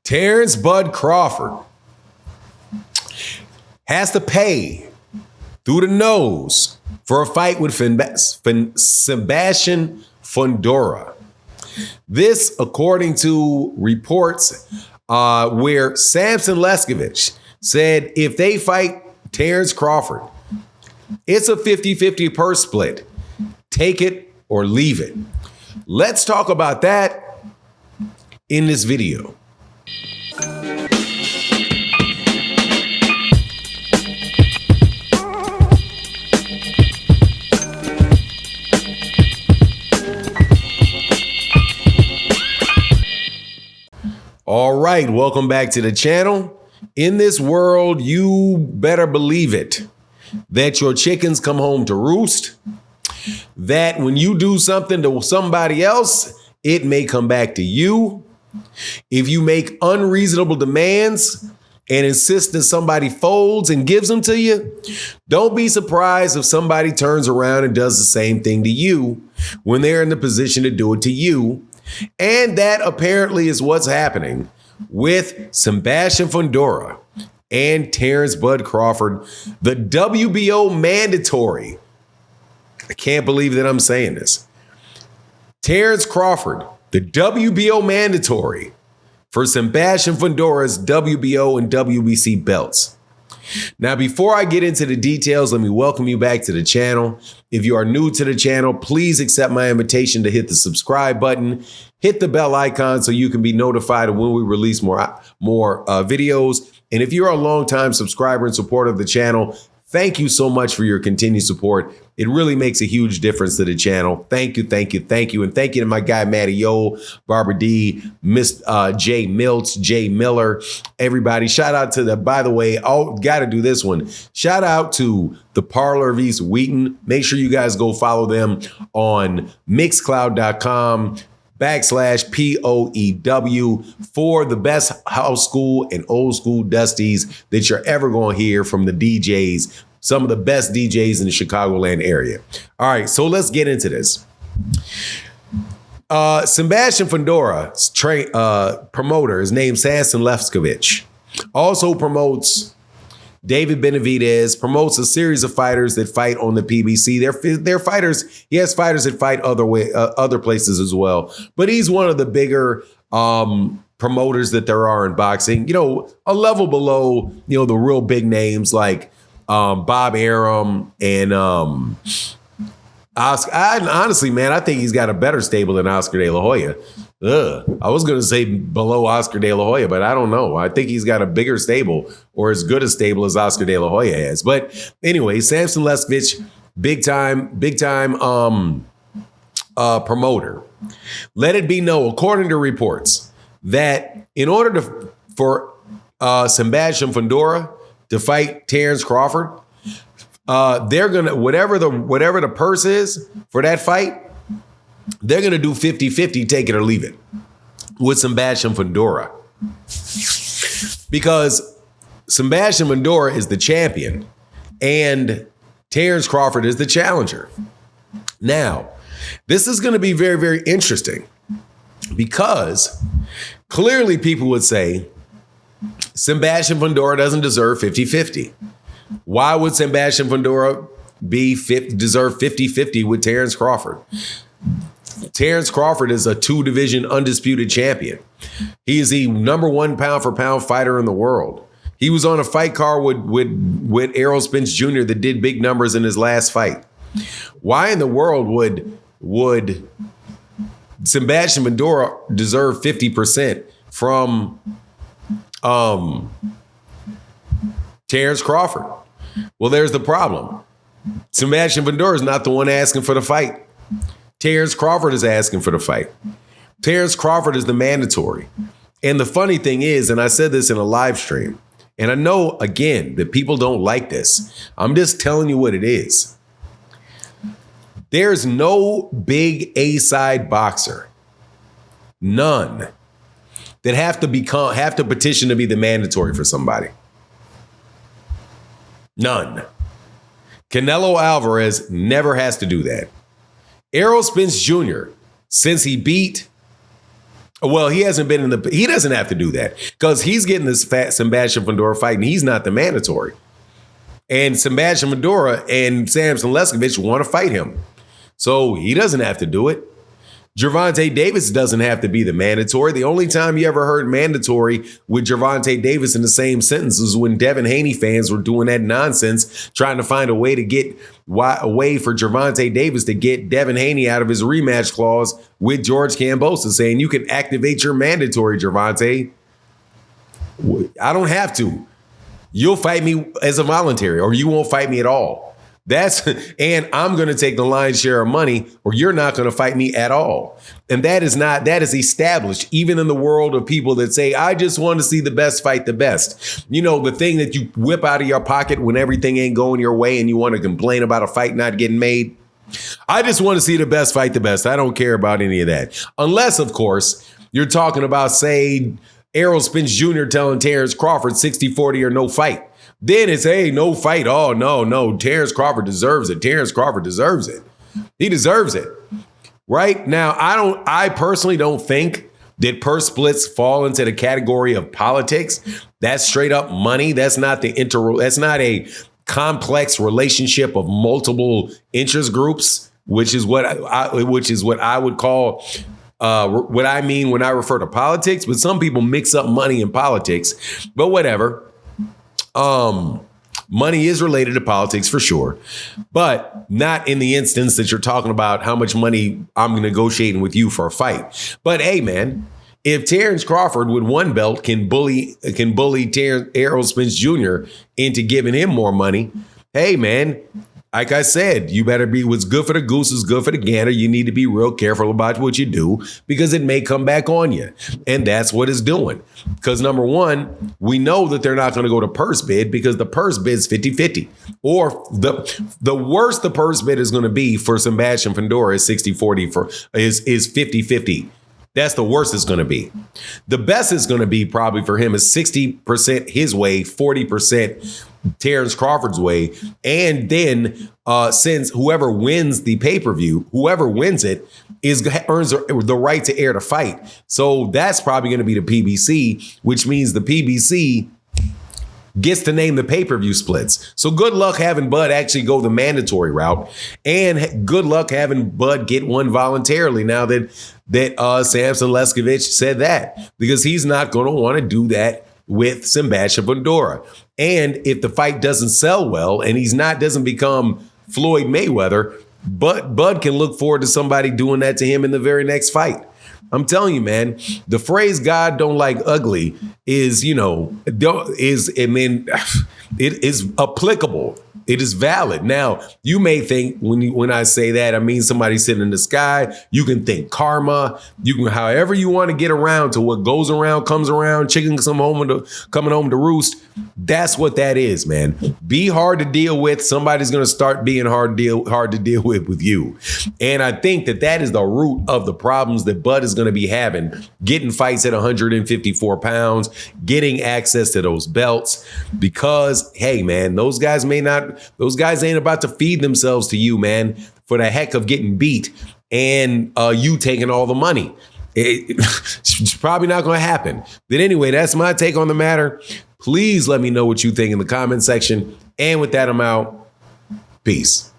Terence Bud Crawford has to pay through the nose for a fight with Sebastian Fundura. This, according to reports where Samson Leskovich said if they fight Terence Crawford, it's a 50-50 purse split. Take it or leave it. Let's talk about that in this video. All right, welcome back to the channel. In this world, you better believe it, that your chickens come home to roost, that when you do something to somebody else, it may come back to you. If you make unreasonable demands and insist that somebody folds and gives them to you, don't be surprised if somebody turns around and does the same thing to you when they're in the position to do it to you. And that apparently is what's happening with Sebastian Fundura and Terence Bud Crawford, the WBO mandatory. I can't believe that I'm saying this. Terence Crawford, the WBO mandatory for Sebastian Fundura's WBO and WBC belts. Now, before I get into the details, let me welcome you back to the channel. If you are new to the channel, please accept my invitation to hit the subscribe button, hit the bell icon so you can be notified of when we release more videos. And if you're a longtime subscriber and supporter of the channel, thank you so much for your continued support. It really makes a huge difference to the channel. Thank you, thank you, thank you. And thank you to my guy, Matty Yo, Barbara D, Miss Jay Milts, Jay Miller, everybody. Shout out to the, by the way, got to do this one. Shout out to the Parlor of East Wheaton. Make sure you guys go follow them on mixcloud.com/POEW for the best house school and old school dusties that you're ever going to hear from the DJs. Some of the best DJs in the Chicagoland area. All right, so let's get into this. Sebastian Fundura's promoter is named Samson Leskovich. Also promotes David Benavidez, promotes a series of fighters that fight on the PBC. They're fighters. He has fighters that fight other places as well. But he's one of the bigger promoters that there are in boxing. You know, a level below, you know, the real big names like Bob Arum and Oscar. Honestly, man, I think he's got a better stable than Oscar De La Hoya. I was going to say below Oscar De La Hoya, but I don't know. I think he's got a bigger stable or as good a stable as Oscar De La Hoya has. But anyway, Samson Leskovich, big time promoter. Let it be known, according to reports, that in order for Sebastian Fundura to fight Terence Crawford, they're gonna whatever the purse is for that fight, they're gonna do 50-50, take it or leave it with Sebastian Fundura, because Sebastian Fundura is the champion and Terence Crawford is the challenger. Now, this is going to be very, very interesting because clearly people would say Sebastian Fundura doesn't deserve 50-50. Why would Sebastian Fundura deserve 50-50 with Terence Crawford? Terence Crawford is a 2-division undisputed champion. He is the #1 pound-for-pound fighter in the world. He was on a fight card with Errol Spence Jr. that did big numbers in his last fight. Why in the world would Sebastian Fundura deserve 50% from Terence Crawford? Well, there's the problem. Sebastian Fundura is not the one asking for the fight. Terence Crawford is asking for the fight. Terence Crawford is the mandatory. And the funny thing is, and I said this in a live stream, and I know, again, that people don't like this. I'm just telling you what it is. There's no big A-side boxer, none, that have to petition to be the mandatory for somebody. None. Canelo Alvarez never has to do that. Errol Spence Jr., since he beat Well, he hasn't been he doesn't have to do that because he's getting this fat Sebastian Fundura fight and he's not the mandatory. And Sebastian Fundura and Samson Leskovich want to fight him. So he doesn't have to do it. Gervonta Davis doesn't have to be the mandatory. The only time you ever heard mandatory with Gervonta Davis in the same sentence was when Devin Haney fans were doing that nonsense, trying to find a way to get a way for Gervonta Davis to get Devin Haney out of his rematch clause with George Kambosos, saying you can activate your mandatory, Gervonta. I don't have to. You'll fight me as a voluntary, or you won't fight me at all. And I'm going to take the lion's share of money, or you're not going to fight me at all. And that is established even in the world of people that say, I just want to see the best fight the best. You know, the thing that you whip out of your pocket when everything ain't going your way and you want to complain about a fight not getting made. I just want to see the best fight the best. I don't care about any of that. Unless, of course, you're talking about, say, Errol Spence Jr. telling Terence Crawford 60-40 or no fight. Then it's, hey, no fight. Oh, no. Terence Crawford deserves it. Terence Crawford deserves it. He deserves it. Right? Now, I personally don't think that purse splits fall into the category of politics. That's straight up money. That's not that's not a complex relationship of multiple interest groups, which is what I would call what I mean when I refer to politics. But some people mix up money and politics. But whatever. Money is related to politics for sure, but not in the instance that you're talking about how much money I'm negotiating with you for a fight. But hey, man, if Terence Crawford with one belt can bully Errol Spence Jr. into giving him more money, hey, man, like I said, you better be what's good for the goose is good for the gander. You need to be real careful about what you do because it may come back on you. And that's what it's doing. Because number one, we know that they're not going to go to purse bid because the purse bid's 50-50. Or the worst the purse bid is going to be for Sebastian Fundura is 60-40 is 50-50. That's the worst it's going to be. The best it's going to be probably for him is 60% his way, 40% Terence Crawford's way. And then since whoever wins the pay-per-view, whoever wins it earns the right to air the fight. So that's probably going to be the PBC, which means the PBC gets to name the pay-per-view splits. So good luck having Bud actually go the mandatory route, and good luck having Bud get one voluntarily now that Samson Leskovich said that, because he's not going to want to do that with Sebastian Fundura. And if the fight doesn't sell well and doesn't become Floyd Mayweather, Bud can look forward to somebody doing that to him in the very next fight. I'm telling you, man, the phrase God don't like ugly is applicable. It is valid. Now, you may think when I say that, I mean somebody sitting in the sky. You can think karma. You can, however you want to get around to what goes around, comes around, chicken coming home to roost. That's what that is, man. Be hard to deal with. Somebody's going to start being hard to deal with you. And I think that is the root of the problems that Bud is going to be having, getting fights at 154 pounds, getting access to those belts, because, hey, man, those guys ain't about to feed themselves to you, man, for the heck of getting beat and you taking all the money. It's probably not going to happen. But anyway, that's my take on the matter. Please let me know what you think in the comment section. And with that, I'm out. Peace.